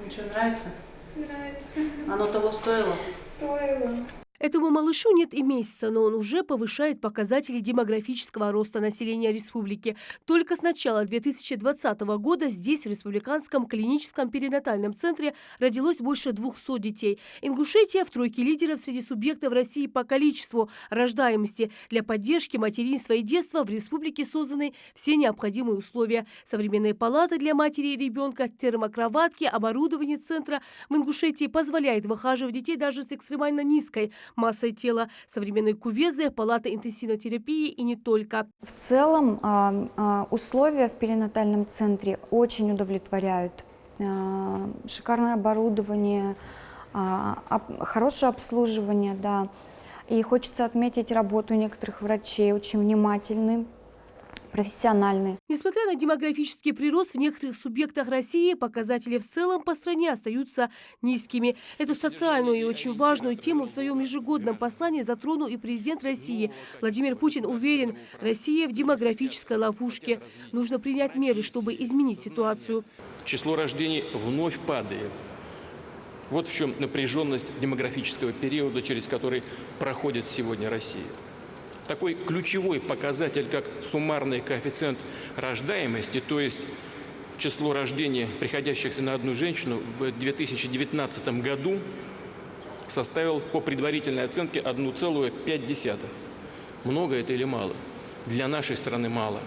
Что, нравится? Нравится. Оно того стоило? Стоило. Этому малышу нет и месяца, но он уже повышает показатели демографического роста населения республики. Только с начала 2020 года здесь, в Республиканском клиническом перинатальном центре, родилось больше 200 детей. Ингушетия в тройке лидеров среди субъектов России по количеству рождаемости. Для поддержки материнства и детства в республике созданы все необходимые условия. Современные палаты для матери и ребенка, термокроватки, оборудование центра в Ингушетии позволяет выхаживать детей даже с экстремально низкой массой тела, современные кувезы, палаты интенсивной терапии и не только. В целом условия в перинатальном центре очень удовлетворяют. Шикарное оборудование, хорошее обслуживание, да. И хочется отметить работу некоторых врачей, очень внимательны, профессиональны. Несмотря на демографический прирост в некоторых субъектах России, показатели в целом по стране остаются низкими. Эту социальную и очень важную тему в своем ежегодном послании затронул и президент России. Владимир Путин уверен, Россия в демографической ловушке. Нужно принять меры, чтобы изменить ситуацию. Число рождений вновь падает. Вот в чем напряженность демографического периода, через который проходит сегодня Россия. Такой ключевой показатель, как суммарный коэффициент рождаемости, то есть число рождений, приходящихся на одну женщину, в 2019 году составил по предварительной оценке 1,5. Много это или мало? Для нашей страны мало.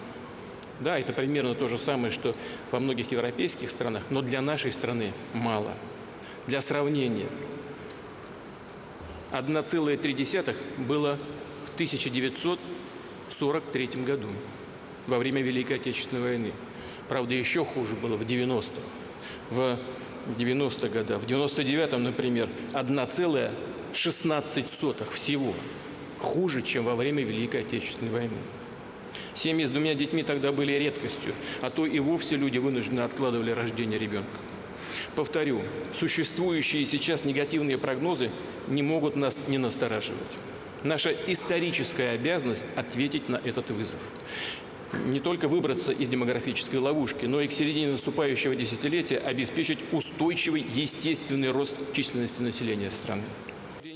Да, это примерно то же самое, что во многих европейских странах, но для нашей страны мало. Для сравнения, 1,3 было в 1943 году, во время Великой Отечественной войны. Правда, еще хуже было в 90-х. В 90-х годах, в 99-м, например, 1,16 всего. Хуже, чем во время Великой Отечественной войны. Семьи с 2 детьми тогда были редкостью, а то и вовсе люди вынужденно откладывали рождение ребенка. Повторю, существующие сейчас негативные прогнозы не могут нас не настораживать. Наша историческая обязанность ответить на этот вызов. Не только выбраться из демографической ловушки, но и к середине наступающего десятилетия обеспечить устойчивый естественный рост численности населения страны.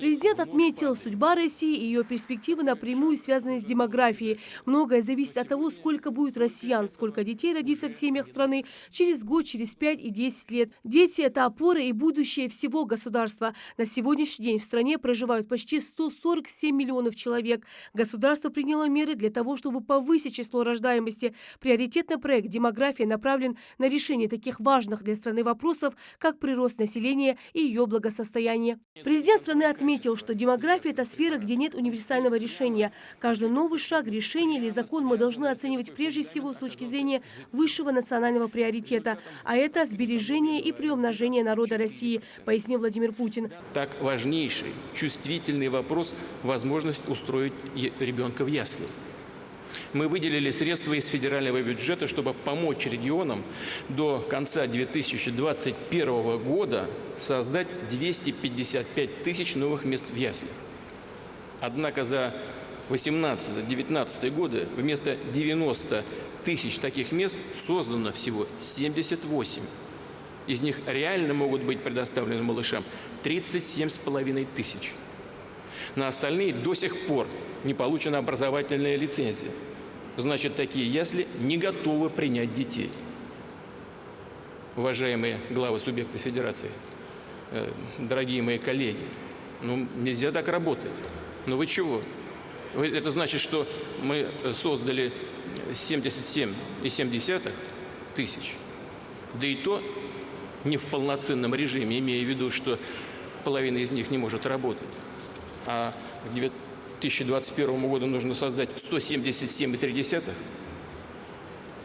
Президент отметил, судьба России и ее перспективы напрямую связаны с демографией. Многое зависит от того, сколько будет россиян, сколько детей родится в семьях страны через год, через 5 и 10 лет. Дети – это опора и будущее всего государства. На сегодняшний день в стране проживают почти 147 миллионов человек. Государство приняло меры для того, чтобы повысить число рождаемости. Приоритетный проект «Демография» направлен на решение таких важных для страны вопросов, как прирост населения и ее благосостояние. Президент страны отметил, что демография – это сфера, где нет универсального решения. Каждый новый шаг, решение или закон мы должны оценивать прежде всего с точки зрения высшего национального приоритета, а это сбережение и приумножение народа России, пояснил Владимир Путин. Так важнейший, чувствительный вопрос – возможность устроить ребенка в ясли. Мы выделили средства из федерального бюджета, чтобы помочь регионам до конца 2021 года создать 255 тысяч новых мест в яслях. Однако за 2018-2019 годы вместо 90 тысяч таких мест создано всего 78. Из них реально могут быть предоставлены малышам 37,5 тысяч. На остальные до сих пор не получена образовательная лицензия. Значит, такие ясли не готовы принять детей. Уважаемые главы субъектов федерации, дорогие мои коллеги, нельзя так работать. Вы чего? Это значит, что мы создали 77,7 тысяч, да и то не в полноценном режиме, имея в виду, что половина из них не может работать. А к 2021 году нужно создать 177,3.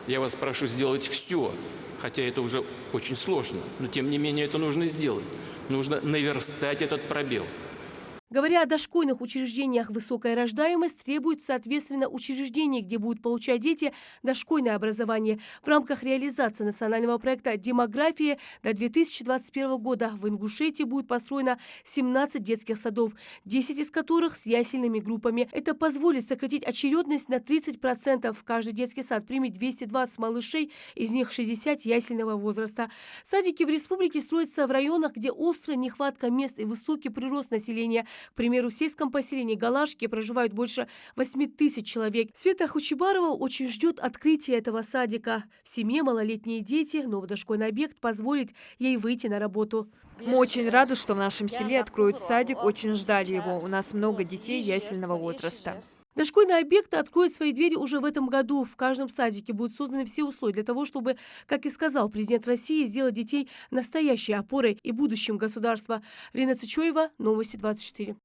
Я вас прошу сделать все, хотя это уже очень сложно, но тем не менее это нужно сделать. Нужно наверстать этот пробел. Говоря о дошкольных учреждениях, высокая рождаемость требует, соответственно, учреждений, где будут получать дети дошкольное образование. В рамках реализации национального проекта «Демография» до 2021 года в Ингушетии будет построено 17 детских садов, 10 из которых с ясельными группами. Это позволит сократить очередность на 30%. Каждый детский сад примет 220 малышей, из них 60 ясельного возраста. Садики в республике строятся в районах, где острая нехватка мест и высокий прирост населения. К примеру, в сельском поселении Галашки проживают больше 8 тысяч человек. Света Хучибарова очень ждет открытия этого садика. В семье малолетние дети, новый дошкольный объект позволит ей выйти на работу. Мы очень рады, что в нашем селе откроют садик, очень ждали его. У нас много детей ясельного возраста. Дошкольный объект откроет свои двери уже в этом году. В каждом садике будут созданы все условия для того, чтобы, как и сказал президент России, сделать детей настоящей опорой и будущим государства. Рина Цычоева, Новости 24.